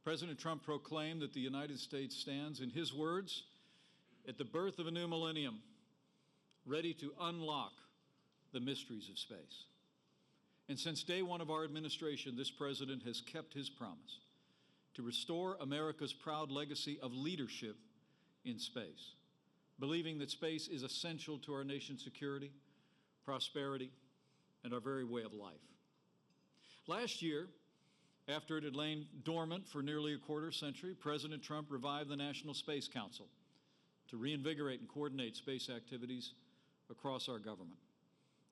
President Trump proclaimed that the United States stands, in his words, at the birth of a new millennium, ready to unlock the mysteries of space. And since day one of our administration, this president has kept his promise to restore America's proud legacy of leadership in space, believing that space is essential to our nation's security, prosperity, and our very way of life. Last year, after it had lain dormant for nearly a quarter century, President Trump revived the National Space Council to reinvigorate and coordinate space activities across our government.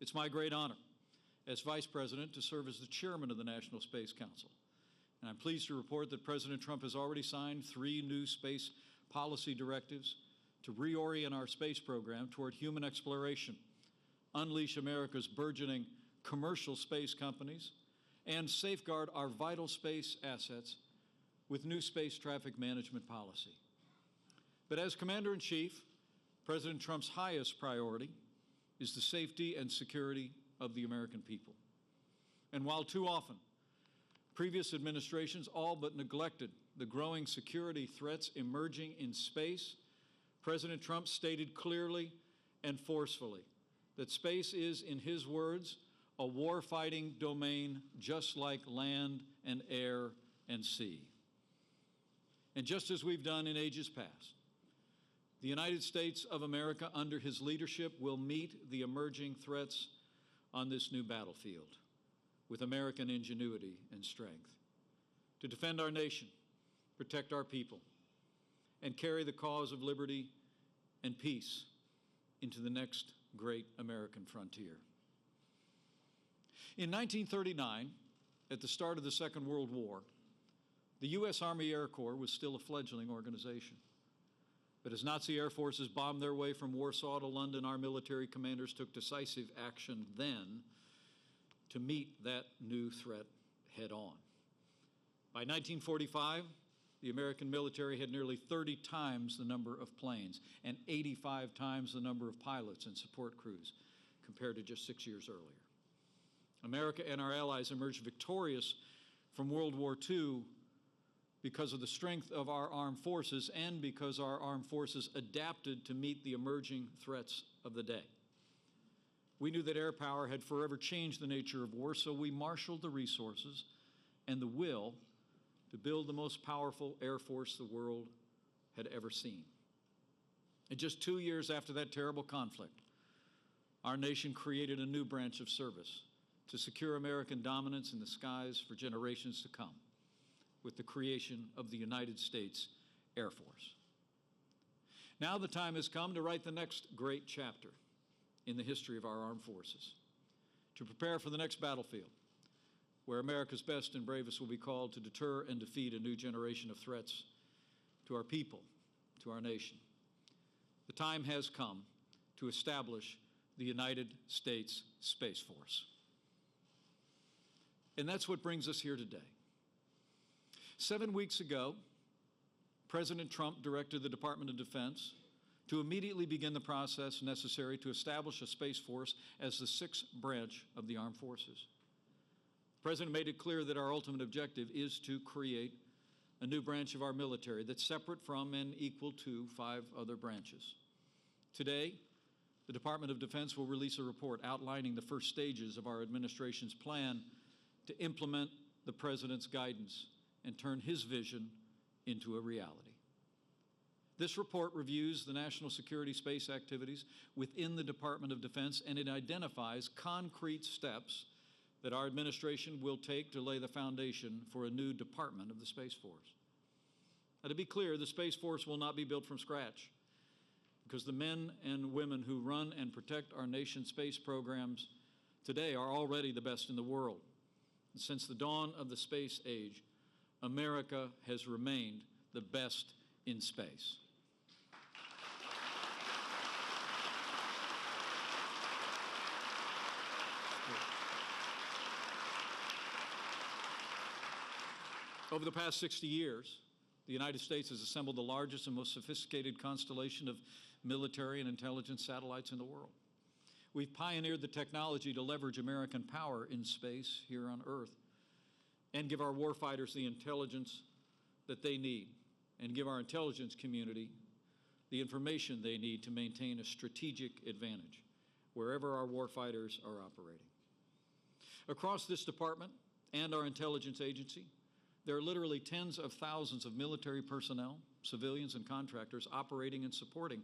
It's my great honor as Vice President to serve as the Chairman of the National Space Council. And I'm pleased to report that President Trump has already signed 3 new space policy directives to reorient our space program toward human exploration, unleash America's burgeoning commercial space companies, and safeguard our vital space assets with new space traffic management policy. But as Commander-in-Chief, President Trump's highest priority is the safety and security of the American people. And while too often previous administrations all but neglected the growing security threats emerging in space, President Trump stated clearly and forcefully that space is, in his words, a warfighting domain just like land and air and sea. And just as we've done in ages past, the United States of America, under his leadership, will meet the emerging threats on this new battlefield with American ingenuity and strength to defend our nation, protect our people, and carry the cause of liberty and peace into the next great American frontier. In 1939, at the start of the Second World War, the U.S. Army Air Corps was still a fledgling organization. But as Nazi air forces bombed their way from Warsaw to London, our military commanders took decisive action then to meet that new threat head on. By 1945, the American military had nearly 30 times the number of planes and 85 times the number of pilots and support crews compared to just 6 years earlier. America and our allies emerged victorious from World War II because of the strength of our armed forces and because our armed forces adapted to meet the emerging threats of the day. We knew that air power had forever changed the nature of war, so we marshaled the resources and the will to build the most powerful air force the world had ever seen. And just 2 years after that terrible conflict, our nation created a new branch of service to secure American dominance in the skies for generations to come, with the creation of the United States Air Force. Now the time has come to write the next great chapter in the history of our armed forces, to prepare for the next battlefield, where America's best and bravest will be called to deter and defeat a new generation of threats to our people, to our nation. The time has come to establish the United States Space Force. And that's what brings us here today. 7 weeks ago, President Trump directed the Department of Defense to immediately begin the process necessary to establish a Space Force as the 6th branch of the armed forces. The President made it clear that our ultimate objective is to create a new branch of our military that's separate from and equal to 5 other branches. Today, the Department of Defense will release a report outlining the first stages of our administration's plan to implement the President's guidance and turn his vision into a reality. This report reviews the national security space activities within the Department of Defense, and it identifies concrete steps that our administration will take to lay the foundation for a new department of the Space Force. Now, to be clear, the Space Force will not be built from scratch, because the men and women who run and protect our nation's space programs today are already the best in the world. Since the dawn of the space age, America has remained the best in space. Over the past 60 years, the United States has assembled the largest and most sophisticated constellation of military and intelligence satellites in the world. We've pioneered the technology to leverage American power in space here on Earth and give our warfighters the intelligence that they need and give our intelligence community the information they need to maintain a strategic advantage wherever our warfighters are operating. Across this department and our intelligence agency, there are literally tens of thousands of military personnel, civilians, and contractors operating and supporting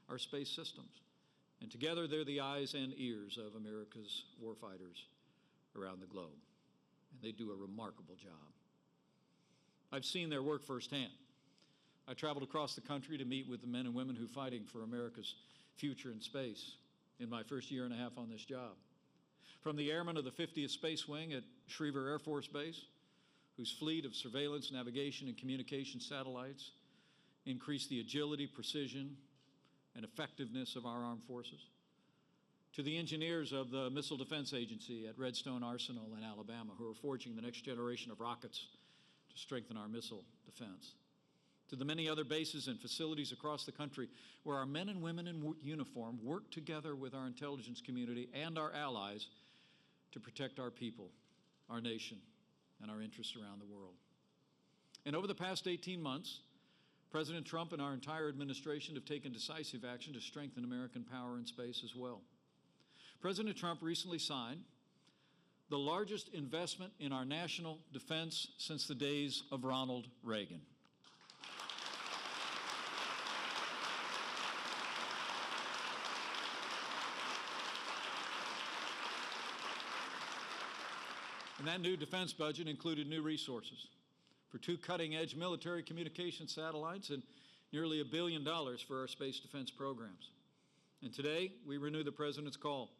our space systems. And together, they're the eyes and ears of America's warfighters around the globe. And they do a remarkable job. I've seen their work firsthand. I traveled across the country to meet with the men and women who are fighting for America's future in space in my first year and a half on this job. From the airmen of the 50th Space Wing at Schriever Air Force Base, whose fleet of surveillance, navigation, and communication satellites increase the agility, precision, and effectiveness of our armed forces, to the engineers of the Missile Defense Agency at Redstone Arsenal in Alabama, who are forging the next generation of rockets to strengthen our missile defense, to the many other bases and facilities across the country where our men and women in uniform work together with our intelligence community and our allies to protect our people, our nation, and our interests around the world. And over the past 18 months, President Trump and our entire administration have taken decisive action to strengthen American power in space as well. President Trump recently signed the largest investment in our national defense since the days of Ronald Reagan. And that new defense budget included new resources for 2 cutting-edge military communication satellites and nearly $1 billion for our space defense programs. And today, we renew the President's call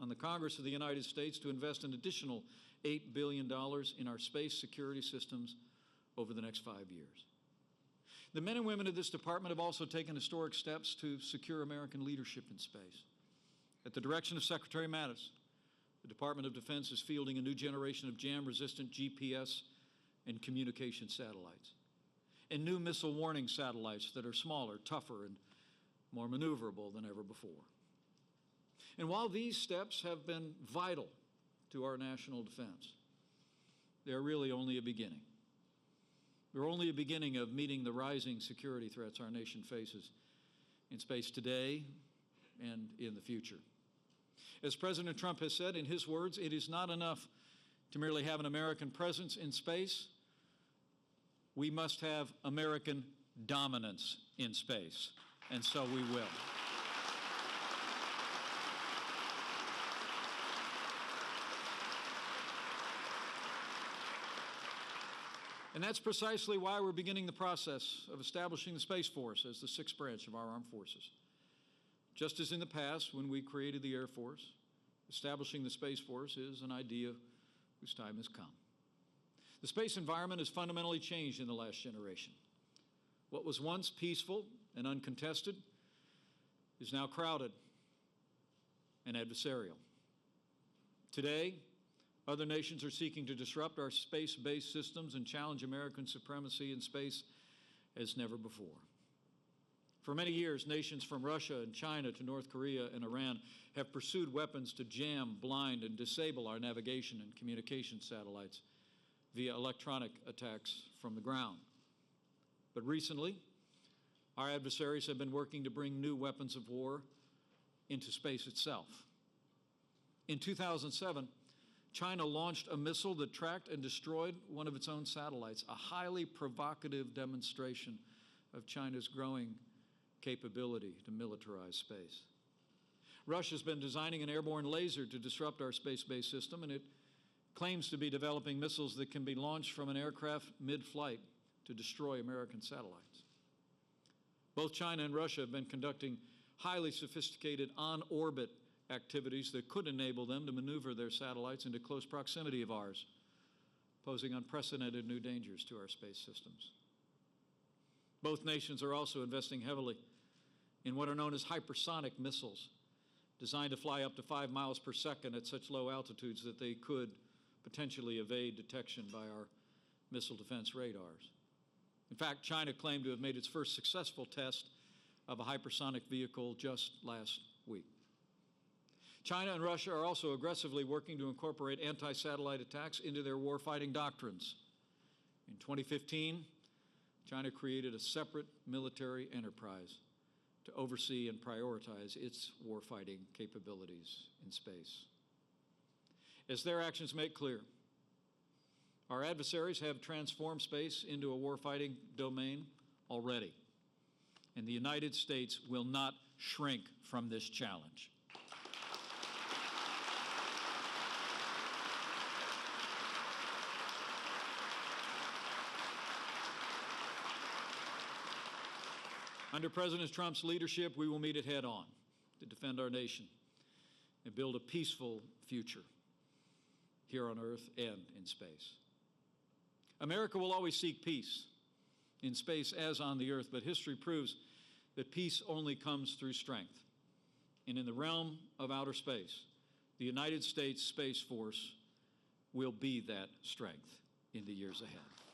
on the Congress of the United States to invest an additional $8 billion in our space security systems over the next 5 years. The men and women of this department have also taken historic steps to secure American leadership in space. At the direction of Secretary Mattis, the Department of Defense is fielding a new generation of jam-resistant GPS and communication satellites, and new missile warning satellites that are smaller, tougher, and more maneuverable than ever before. And while these steps have been vital to our national defense, they're really only a beginning. They're only a beginning of meeting the rising security threats our nation faces in space today and in the future. As President Trump has said in his words, it is not enough to merely have an American presence in space. We must have American dominance in space, and so we will. And that's precisely why we're beginning the process of establishing the Space Force as the 6th branch of our armed forces. Just as in the past, when we created the Air Force, establishing the Space Force is an idea whose time has come. The space environment has fundamentally changed in the last generation. What was once peaceful and uncontested is now crowded and adversarial. Today, other nations are seeking to disrupt our space-based systems and challenge American supremacy in space as never before. For many years, nations from Russia and China to North Korea and Iran have pursued weapons to jam, blind, and disable our navigation and communication satellites via electronic attacks from the ground. But recently, our adversaries have been working to bring new weapons of war into space itself. In 2007, China launched a missile that tracked and destroyed one of its own satellites, a highly provocative demonstration of China's growing capability to militarize space. Russia's been designing an airborne laser to disrupt our space-based system, and it claims to be developing missiles that can be launched from an aircraft mid-flight to destroy American satellites. Both China and Russia have been conducting highly sophisticated on-orbit activities that could enable them to maneuver their satellites into close proximity of ours, posing unprecedented new dangers to our space systems. Both nations are also investing heavily in what are known as hypersonic missiles, designed to fly up to 5 miles per second at such low altitudes that they could potentially evade detection by our missile defense radars. In fact, China claimed to have made its first successful test of a hypersonic vehicle just last week. China and Russia are also aggressively working to incorporate anti-satellite attacks into their warfighting doctrines. In 2015, China created a separate military enterprise to oversee and prioritize its warfighting capabilities in space. As their actions make clear, our adversaries have transformed space into a warfighting domain already, and the United States will not shrink from this challenge. Under President Trump's leadership, we will meet it head on to defend our nation and build a peaceful future here on Earth and in space. America will always seek peace in space as on the Earth, but history proves that peace only comes through strength. And in the realm of outer space, the United States Space Force will be that strength in the years ahead.